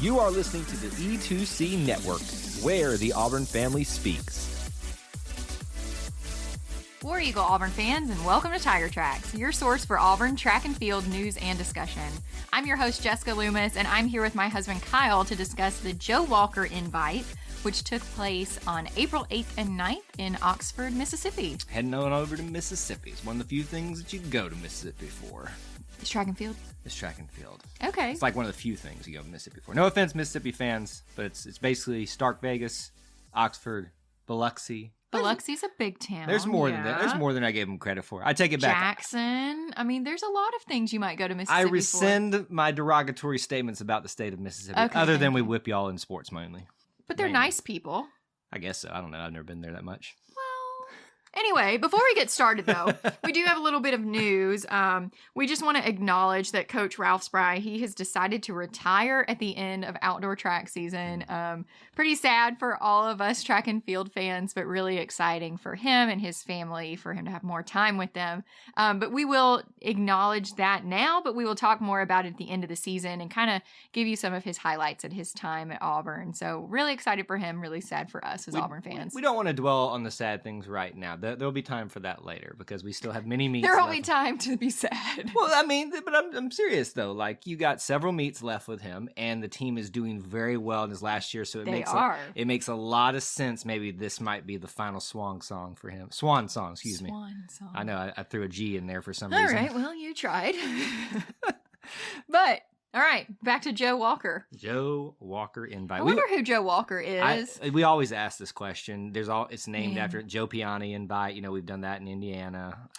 You are listening to the E2C Network, where the Auburn family speaks. War Eagle Auburn fans, and welcome to Tiger Tracks, your source for Auburn track and field news and discussion. I'm your host, Jessica Loomis, and I'm here with my husband, Kyle, to discuss the Joe Walker Invite, which took place on April 8th and 9th in Oxford, Mississippi. Heading on over to Mississippi. It's one of the few things that you go to Mississippi for. It's track and field? It's track and field. Okay. It's like one of the few things you go to Mississippi for. No offense, Mississippi fans, but it's basically Stark Vegas, Oxford, Biloxi. Biloxi's a big town. There's more than that. There's more than I gave them credit for. I take it back. Jackson. I mean, there's a lot of things you might go to Mississippi I rescind my derogatory statements about the state of Mississippi, other than we whip y'all in sports mainly. But they're nice people. I guess so. I don't know. I've never been there that much. Anyway, before we get started, though, we do have a little bit of news. We just want to acknowledge that Coach Ralph Spry, he has decided to retire at the end of outdoor track season. Pretty sad for all of us track and field fans, but really exciting for him and his family, for him to have more time with them. But we will acknowledge that now, but we will talk more about it at the end of the season and kind of give you some of his highlights at his time at Auburn. So really excited for him, really sad for us as Auburn fans. We don't want to dwell on the sad things right now. There'll be time for that later because we still have many meets. There will be time to be sad. Well, I mean, but I'm serious though. Like, you got several meets left with him, and the team is doing very well in his last year. So it makes a lot of sense. Maybe this might be the final swan song for him. Swan song, excuse me. Swan song. I know I threw a G in there for some All reason. right, well, you tried. But all right, back to Joe Walker. Joe Walker Invite. I wonder who Joe Walker is. We always ask this question. It's named after Joe Piani Invite. You know, we've done that in Indiana.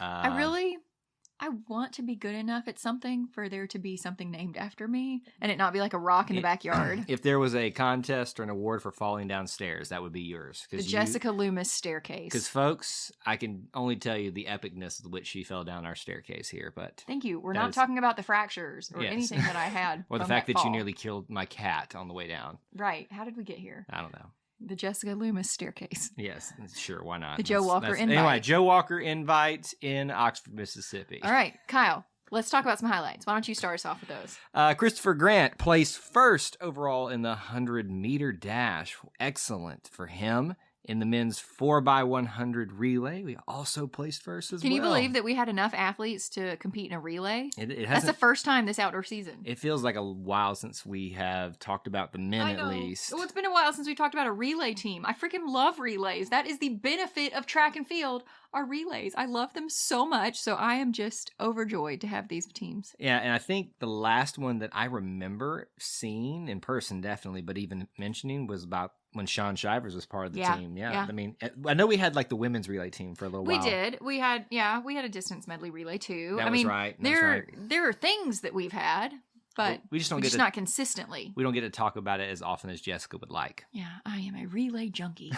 I want to be good enough at something for there to be something named after me and it not be like a rock in the backyard. If there was a contest or an award for falling downstairs, that would be yours. The Jessica Loomis staircase. Because, folks, I can only tell you the epicness with which she fell down our staircase here. But thank you. We're not talking about the fractures or anything that I had. Or the fact that you nearly killed my cat on the way down. Right. How did we get here? I don't know. The Jessica Loomis staircase. Yes, sure, why not? The Joe Walker Invite. Anyway, Joe Walker Invite in Oxford, Mississippi. All right, Kyle, let's talk about some highlights. Why don't you start us off with those? Christopher Grant placed first overall in the 100-meter dash. Excellent for him. In the men's 4x100 relay, we also placed first as well. Can you believe that we had enough athletes to compete in a relay? That's the first time this outdoor season. It feels like a while since we have talked about the men, at least. Well, it's been a while since we talked about a relay team. I freaking love relays. That is the benefit of track and field, are relays. I love them so much, so I am just overjoyed to have these teams. Yeah, and I think the last one that I remember seeing in person, definitely, but even mentioning, was about when Sean Shivers was part of the team. Yeah. I mean, I know we had like the women's relay team for a little while. We did. We had a distance medley relay too. That was right. There are things that we've had, but we just not consistently. We don't get to talk about it as often as Jessica would like. Yeah, I am a relay junkie.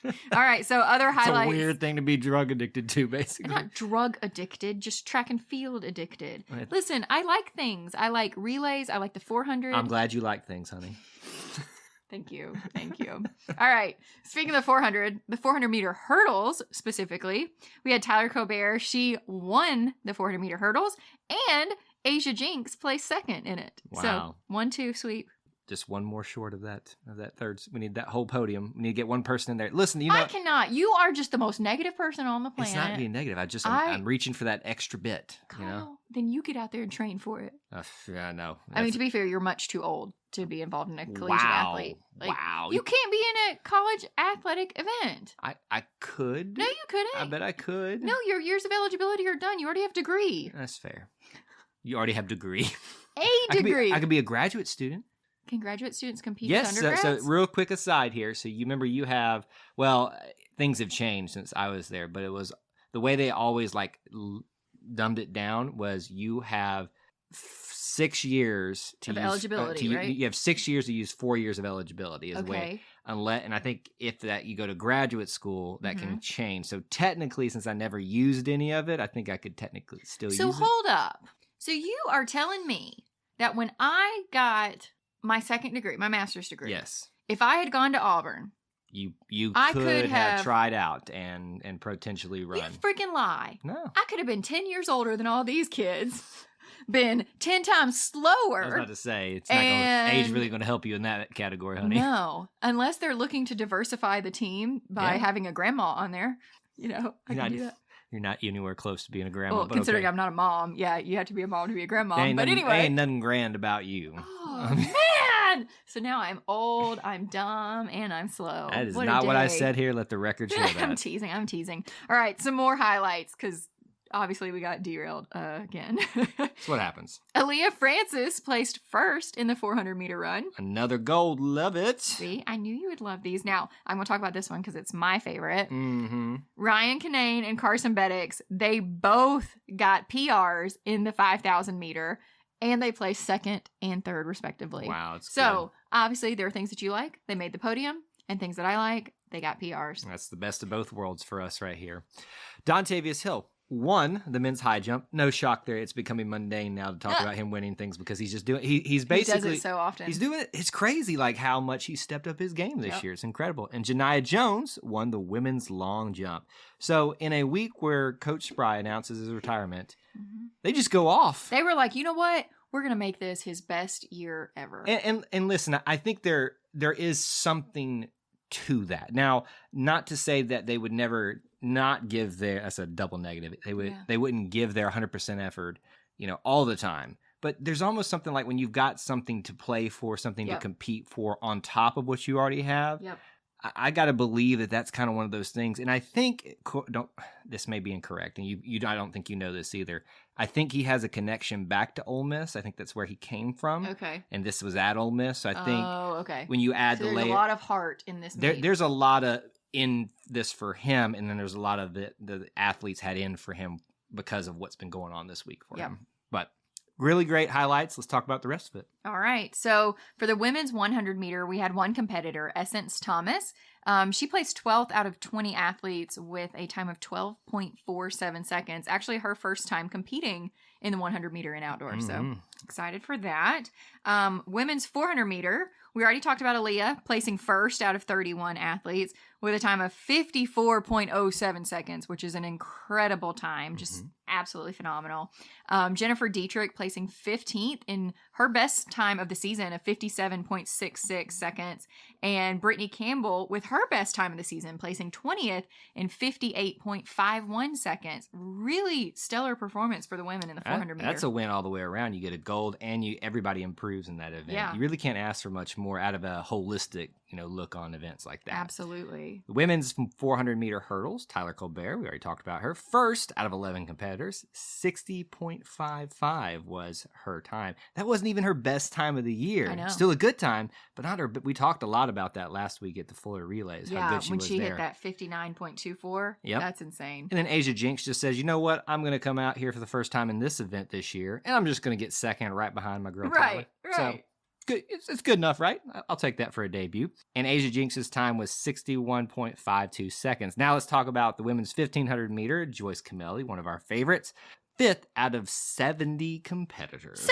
All right, so other highlights. It's a weird thing to be drug addicted to, basically. I'm not drug addicted, just track and field addicted. Listen, I like things. I like relays. I like the 400. I'm glad you like things, honey. Thank you. All right. Speaking of the 400 meter hurdles specifically, we had Tyler Colbert. She won the 400 meter hurdles, and Asia Jinks placed second in it. Wow. So 1-2 sweep. Just one more short of that third. We need that whole podium. We need to get one person in there. Listen, I cannot. You are just the most negative person on the planet. It's not being negative. I'm reaching for that extra bit. Kyle, then you get out there and train for it. Yeah, I know. I mean, to be fair, you're much too old to be involved in a collegiate athlete. Wow. You can't be in a college athletic event. I could. No, you couldn't. I bet I could. No, your years of eligibility are done. You already have degree. That's fair. You already have degree. Degree. I could be a graduate student. Can graduate students compete with undergrads? So real quick aside here. So you remember you have, things have changed since I was there, but it was the way they always dumbed it down was you have 6 years to of use eligibility, right? You have 6 years to use 4 years of eligibility as way. And I think if that you go to graduate school, that can change. So technically, since I never used any of it, I think I could technically still use it. So hold up. So you are telling me that when I got my second degree, my master's degree, yes, if I had gone to Auburn, you could have tried out and potentially run. You freaking lie. No. I could have been 10 years older than all these kids. been 10 times slower. I was about to say, it's not age really going to help you in that category, honey. No, unless they're looking to diversify the team by having a grandma on there. You know, I can do that. You're not anywhere close to being a grandma. Well, but considering I'm not a mom, yeah, you have to be a mom to be a grandma. Anyway. Ain't nothing grand about you. Oh, man! So now I'm old, I'm dumb, and I'm slow. That is not what I said here. Let the record show that. I'm teasing. All right, some more highlights, because obviously we got derailed again. That's what happens. Aaliyah Francis placed first in the 400-meter run. Another gold. Love it. See, I knew you would love these. Now, I'm going to talk about this one because it's my favorite. Mm-hmm. Ryan Kinnain and Carson Bettix, they both got PRs in the 5,000 meter, and they placed second and third, respectively. Wow, it's so, obviously, there are things that you like. They made the podium, and things that I like, they got PRs. That's the best of both worlds for us right here. Dontavius Hill won the men's high jump. No shock there. It's becoming mundane now to talk about him winning things because he's just doing. He's basically he does it so often. He's doing it. It's crazy, like how much he stepped up his game this year. It's incredible. And Janiah Jones won the women's long jump. So in a week where Coach Spry announces his retirement, they just go off. They were like, you know what? We're gonna make this his best year ever. And listen, I think there is something to that. Now, not to say that they would never not give that's a double negative. They wouldn't give their 100% effort, all the time. But there's almost something like when you've got something to play for, something to compete for on top of what you already have. Yep. I got to believe that that's kind of one of those things. And I think, this may be incorrect, and I don't think you know this either. I think he has a connection back to Ole Miss. I think that's where he came from. Okay. And this was at Ole Miss. So I think when you add there's a lot of heart in this meet. There's a lot of in this for him, and then there's a lot of the athletes had in for him because of what's been going on this week for him. But really great highlights. Let's talk about the rest of it. All right. So for the women's 100 meter, we had one competitor, Essence Thomas. She placed 12th out of 20 athletes with a time of 12.47 seconds. Actually, her first time competing in the 100 meter in outdoor. So excited for that. Women's 400 meter, we already talked about Aaliyah placing first out of 31 athletes with a time of 54.07 seconds, which is an incredible time. Just absolutely phenomenal. Jennifer Dietrich placing 15th in her best time of the season of 57.66 seconds. And Brittany Campbell with her best time of the season placing 20th in 58.51 seconds. Really stellar performance for the women in the 400 meter. That's a win all the way around. You get a gold and everybody improves in that event. Yeah. You really can't ask for much more out of a holistic look on events like that. Absolutely. The women's 400 meter hurdles, Tyler Colbert, we already talked about her. First out of 11 competitors, 60.55 was her time. That wasn't even her best time of the year. I know. Still a good time, but not her. But we talked a lot about that last week at the Fuller Relays. Yeah, how good she when was she there. hit that 59.24. Yep. That's insane. And then Asia Jinx just says, you know what? I'm going to come out here for the first time in this event this year, and I'm just going to get second right behind my girl Tyler. Right. So, good. It's good enough, right? I'll take that for a debut. And Asia Jinx's time was 61.52 seconds. Now let's talk about the women's 1500 meter. Joyce Camelli, one of our favorites, 5th out of 70 competitors.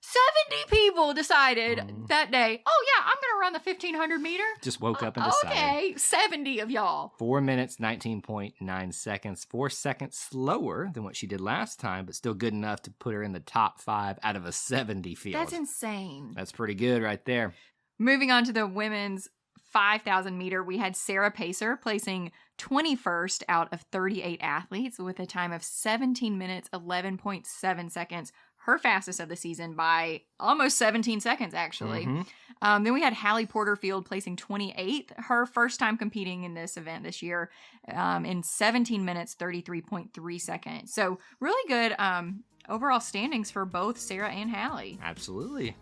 70 people decided that day, oh yeah, I'm going to run the 1500 meter. Just woke up and decided. Okay, 70 of y'all. 4 minutes, 19.9 seconds, 4 seconds slower than what she did last time, but still good enough to put her in the top 5 out of a 70 field. That's insane. That's pretty good right there. Moving on to the women's 5,000 meter, we had Sarah Pacer placing 21st out of 38 athletes with a time of 17 minutes, 11.7 seconds. Her fastest of the season by almost 17 seconds, actually. Then we had Hallie Porterfield placing 28th, her first time competing in this event this year, in 17 minutes, 33.3 seconds. So really good overall standings for both Sarah and Hallie. Absolutely.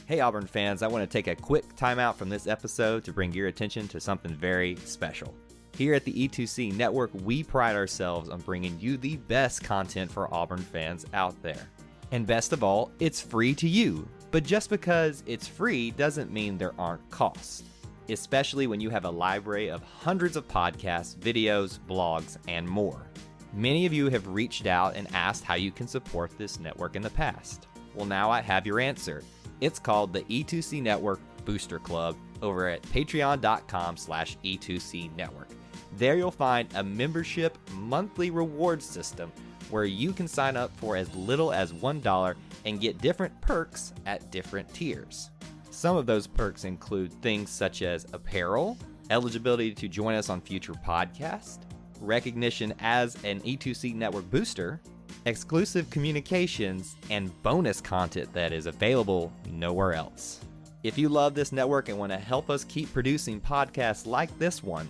Hey Auburn fans, I want to take a quick timeout from this episode to bring your attention to something very special. Here at the E2C Network, we pride ourselves on bringing you the best content for Auburn fans out there. And best of all, it's free to you. But just because it's free doesn't mean there aren't costs, especially when you have a library of hundreds of podcasts, videos, blogs, and more. Many of you have reached out and asked how you can support this network in the past. Well, now I have your answer. It's called the E2C Network Booster Club over at patreon.com/E2C Network. There you'll find a membership monthly reward system where you can sign up for as little as $1 and get different perks at different tiers. Some of those perks include things such as apparel, eligibility to join us on future podcasts, recognition as an E2C Network booster, exclusive communications, and bonus content that is available nowhere else. If you love this network and want to help us keep producing podcasts like this one,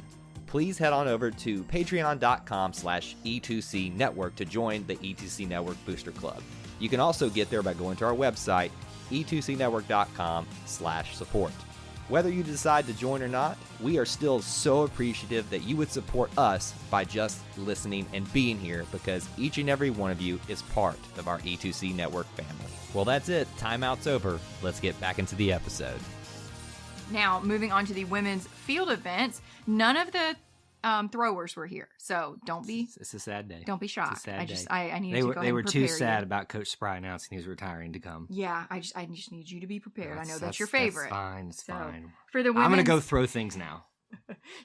please head on over to patreon.com/E2C Network to join the E2C Network Booster Club. You can also get there by going to our website, e2cnetwork.com/support. Whether you decide to join or not, we are still so appreciative that you would support us by just listening and being here, because each and every one of you is part of our E2C Network family. Well, that's it. Timeout's over. Let's get back into the episode. Now, moving on to the women's field events, none of the throwers were here, so don't be. It's a sad day. Don't be shocked. It's a sad day. I need to go ahead and prepare They were too sad you. about Coach Spry announcing he was retiring to come. Yeah, I just need you to be prepared. I know that's your favorite. That's fine. It's fine. For the women's, I'm gonna go throw things now.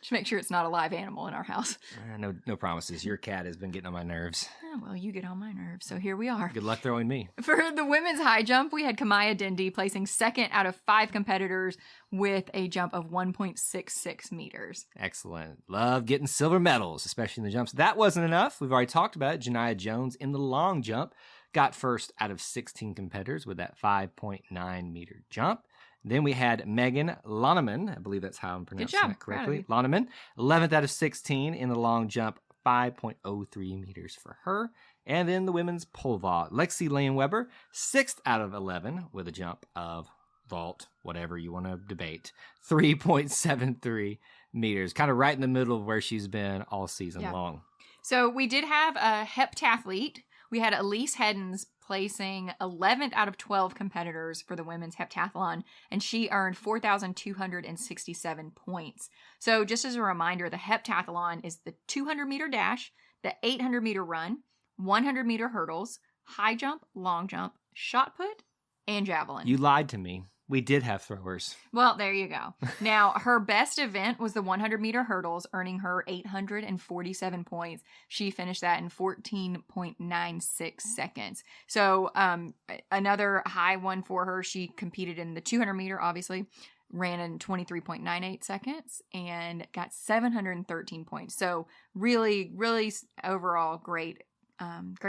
Just make sure it's not a live animal in our house. No promises. Your cat has been getting on my nerves. Oh, well, you get on my nerves, so here we are. Good luck throwing me. For the women's high jump, we had Kamaya Dindy placing second out of 5 competitors with a jump of 1.66 meters. Excellent. Love getting silver medals, especially in the jumps. That wasn't enough. We've already talked about it. Janiyah Jones in the long jump got first out of 16 competitors with that 5.9 meter jump. Then we had Megan Loneman. I believe that's how I'm pronouncing that correctly. Loneman, 11th out of 16 in the long jump, 5.03 meters for her. And then the women's pole vault, Lexi Lane Weber, 6th out of 11 with a jump of vault, whattever you want to debate, 3.73 meters, kind of right in the middle of where she's been all season long. So we did have a heptathlete. We had Elise Heddens placing 11th out of 12 competitors for the women's heptathlon, and she earned 4,267 points. So just as a reminder, the heptathlon is the 200-meter dash, the 800-meter run, 100-meter hurdles, high jump, long jump, shot put, and javelin. You lied to me. We did have throwers. Well, there you go. Now, her best event was the 100-meter hurdles, earning her 847 points. She finished that in 14.96 seconds. So, another high one for her. She competed in the 200-meter, obviously, ran in 23.98 seconds, and got 713 points. So, really, really overall great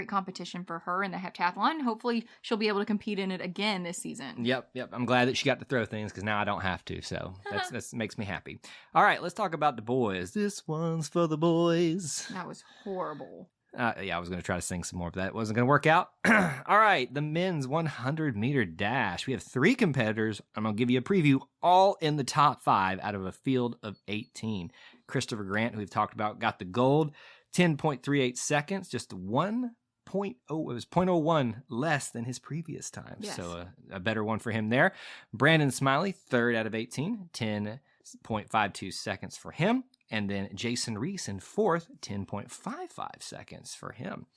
competition for her in the heptathlon. Hopefully she'll be able to compete in it again this season. Yep. I'm glad that she got to throw things, because now I don't have to. So that makes me happy. All right, let's talk about the boys. This one's for the boys. That was horrible. Yeah, I was going to try to sing some more, but that wasn't going to work out. All right, the men's 100-meter dash. We have 3 competitors. I'm going to give you a preview, all in the top 5 out of a field of 18. Christopher Grant, who we've talked about, got the gold. 10.38 seconds, just 0.01 less than his previous time. Yes. So a better one for him there. Brandon Smiley, 3rd out of 18, 10.52 seconds for him. And then Jason Reese in 4th, 10.55 seconds for him.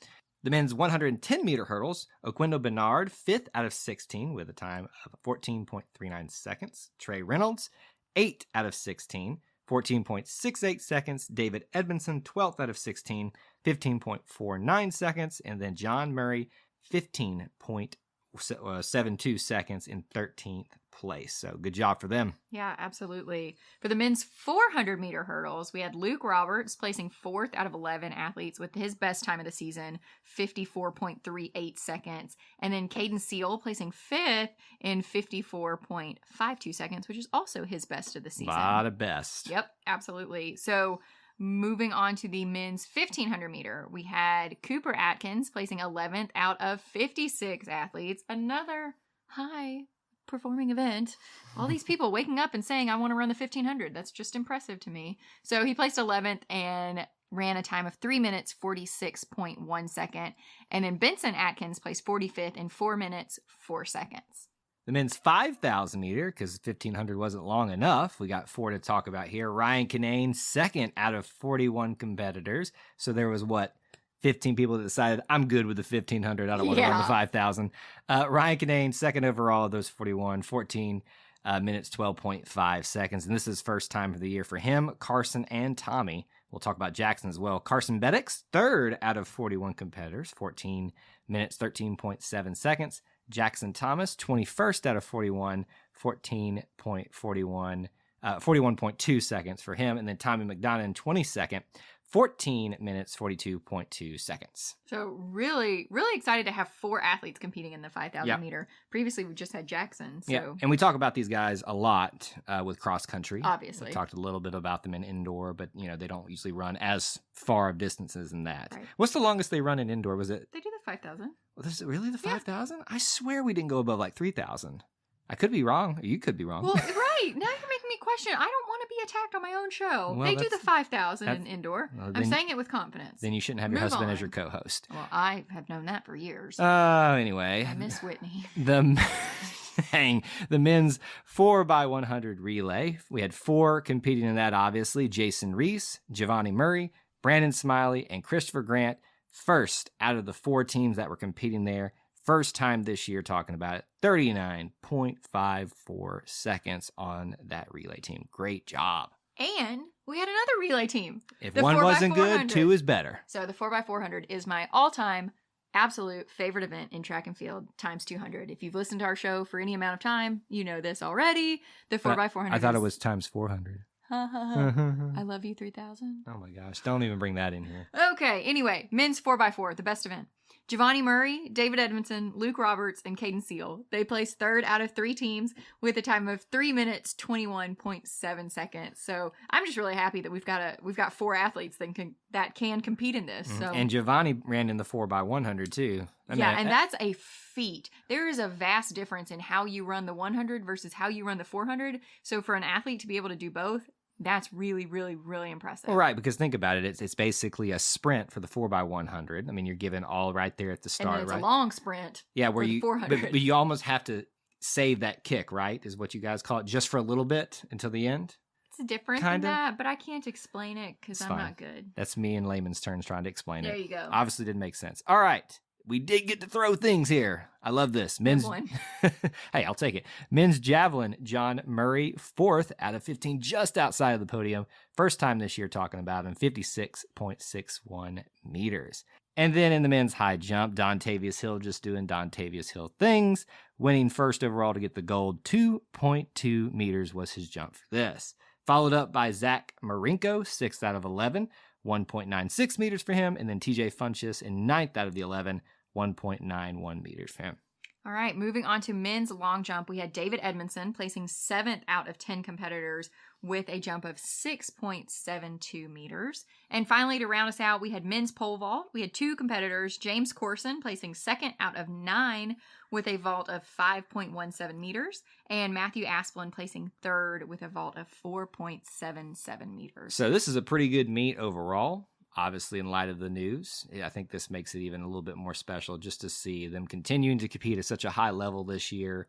The men's 110-meter hurdles, Oquendo Bernard, 5th out of 16 with a time of 14.39 seconds. Trey Reynolds, 8th out of 16, 14.68 seconds. David Edmondson, 12th out of 16, 15.49 seconds. And then John Murray, 15.72 seconds in 13th place. So good job for them. Yeah, absolutely. For the men's 400-meter hurdles, we had Luke Roberts placing 4th out of 11 athletes with his best time of the season, 54.38 seconds. And then Caden Seal placing 5th in 54.52 seconds, which is also his best of the season. A lot of best. Yep, absolutely. So moving on to the men's 1,500 meter, we had Cooper Atkins placing 11th out of 56 athletes. Another high performing event. All these people waking up and saying, I want to run the 1,500. That's just impressive to me. So he placed 11th and ran a time of 3 minutes, 46.1 seconds. And then Benson Atkins placed 45th in 4 minutes, 4 seconds. The men's 5,000 meter, because 1,500 wasn't long enough. We got 4 to talk about here. Ryan Kinnain, 2nd out of 41 competitors. So there was 15 people that decided, I'm good with the 1,500. I don't want to run the 5,000. Ryan Kinnain, 2nd overall of those 41, 14 minutes, 12.5 seconds. And this is first time of the year for him. Carson and Tommy We'll talk about Jackson as well. Carson Bettix, third out of 41 competitors, 14 minutes, 13.7 seconds. Jackson Thomas, 21st out of 41, 41.2 seconds for him. And then Tommy McDonough, 22nd, 14 minutes, 42.2 seconds. So really, really excited to have 4 athletes competing in the 5,000 meter. Previously, we just had Jackson. So. Yeah, and we talk about these guys a lot with cross country. Obviously. We talked a little bit about them in indoor, but, they don't usually run as far of distances than that. Right. What's the longest they run in indoor? Was it? They do the 5,000. Was this really the 5,000? Yeah. I swear we didn't go above like 3,000. I could be wrong. You could be wrong. Well, right. Now you're making me question. I don't want to be attacked on my own show. Well, they do the 5,000 in indoor. Well, I'm saying it with confidence. Then you shouldn't have your husband as your co-host. Well, I have known that for years. Anyway. I miss Whitney. The men's 4x100 relay. We had 4 competing in that, obviously. Jason Reese, Giovanni Murray, Brandon Smiley, and Christopher Grant. First out of the 4 teams that were competing there. First time this year talking about it. 39.54 seconds on that relay team. Great job. And we had another relay team. If one wasn't good, 2 is better. So the 4x400 is my all-time absolute favorite event in track and field times 200. If you've listened to our show for any amount of time, you know this already. The 4x400. I thought it was times 400. I love you 3000. Oh my gosh, don't even bring that in here. Okay, anyway, men's 4x4, the best event. Giovanni Murray, David Edmondson, Luke Roberts, and Caden Seal. They placed third out of 3 teams with a time of 3 minutes, 21.7 seconds. So I'm just really happy that we've got 4 athletes that can compete in this. So and Giovanni ran in the 4x100 too. And that's a feat. There is a vast difference in how you run the 100 versus how you run the 400. So for an athlete to be able to do both, that's really, really, really impressive. Well, right, because think about it. It's basically a sprint for the 4x100. I mean, you're given all right there at the start, and it's right? a long sprint. Yeah, where you 400. But you almost have to save that kick, right? Is what you guys call it, just for a little bit until the end. It's different than that, but I can't explain it because I'm not good. That's me in layman's terms trying to explain it. There you go. Obviously didn't make sense. All right. We did get to throw things here. I love this. Men's Hey, I'll take it. Men's javelin, John Murray, 4th out of 15, just outside of the podium. First time this year talking about him, 56.61 meters. And then in the men's high jump, Dontavius Hill just doing Dontavius Hill things, winning first overall to get the gold. 2.2 meters was his jump for this. Followed up by Zach Marinko, 6th out of 11. 1.96 meters for him, and then TJ Funchess in 9th out of the 11, 1.91 meters for him. All right, moving on to men's long jump, we had David Edmondson placing 7th out of 10 competitors with a jump of 6.72 meters. And finally, to round us out, we had men's pole vault. We had 2 competitors, James Corson placing 2nd out of 9 with a vault of 5.17 meters, and Matthew Asplin placing 3rd with a vault of 4.77 meters. So this is a pretty good meet overall. Obviously, in light of the news, I think this makes it even a little bit more special just to see them continuing to compete at such a high level this year.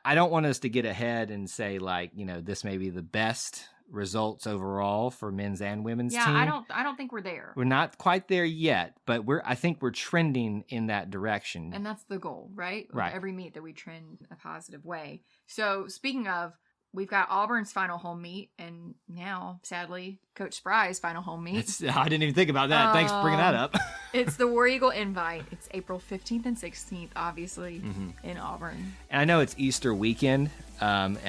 I don't want us to get ahead and say, like, this may be the best results overall for men's and women's team. Yeah, I don't think we're there. We're not quite there yet, but I think we're trending in that direction. And that's the goal, right? Right. Every meet that we trend a positive way. So speaking of, we've got Auburn's final home meet, and now, sadly, Coach Spry's final home meet. I didn't even think about that. Thanks for bringing that up. It's the War Eagle Invite. It's April 15th and 16th, obviously, in Auburn. And I know it's Easter weekend. I'm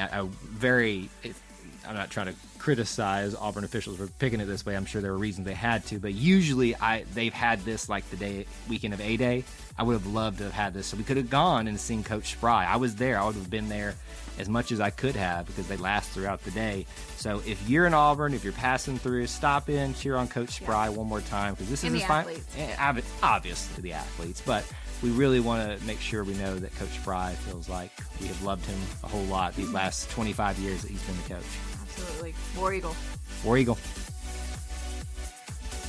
not trying to criticize Auburn officials for picking it this way. I'm sure there were reasons they had to, but usually they've had this like the weekend of A-Day. I would have loved to have had this, so we could have gone and seen Coach Spry. I was there. I would have been there as much as I could have because they last throughout the day. So if you're in Auburn, if you're passing through, stop in, cheer on Coach Spry one more time because this is his final. Obviously the athletes, but we really want to make sure we know that Coach Spry feels like we have loved him a whole lot these last 25 years that he's been the coach. Absolutely. War Eagle. War Eagle.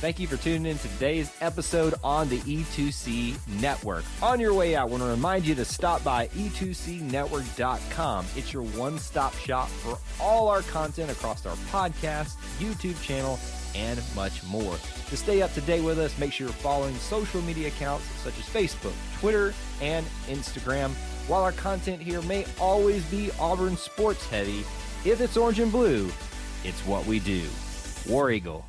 Thank you for tuning in to today's episode on the E2C Network. On your way out, I want to remind you to stop by e2cnetwork.com. It's your one-stop shop for all our content across our podcast, YouTube channel, and much more. To stay up to date with us, make sure you're following social media accounts such as Facebook, Twitter, and Instagram. While our content here may always be Auburn sports heavy, if it's orange and blue, it's what we do. War Eagle.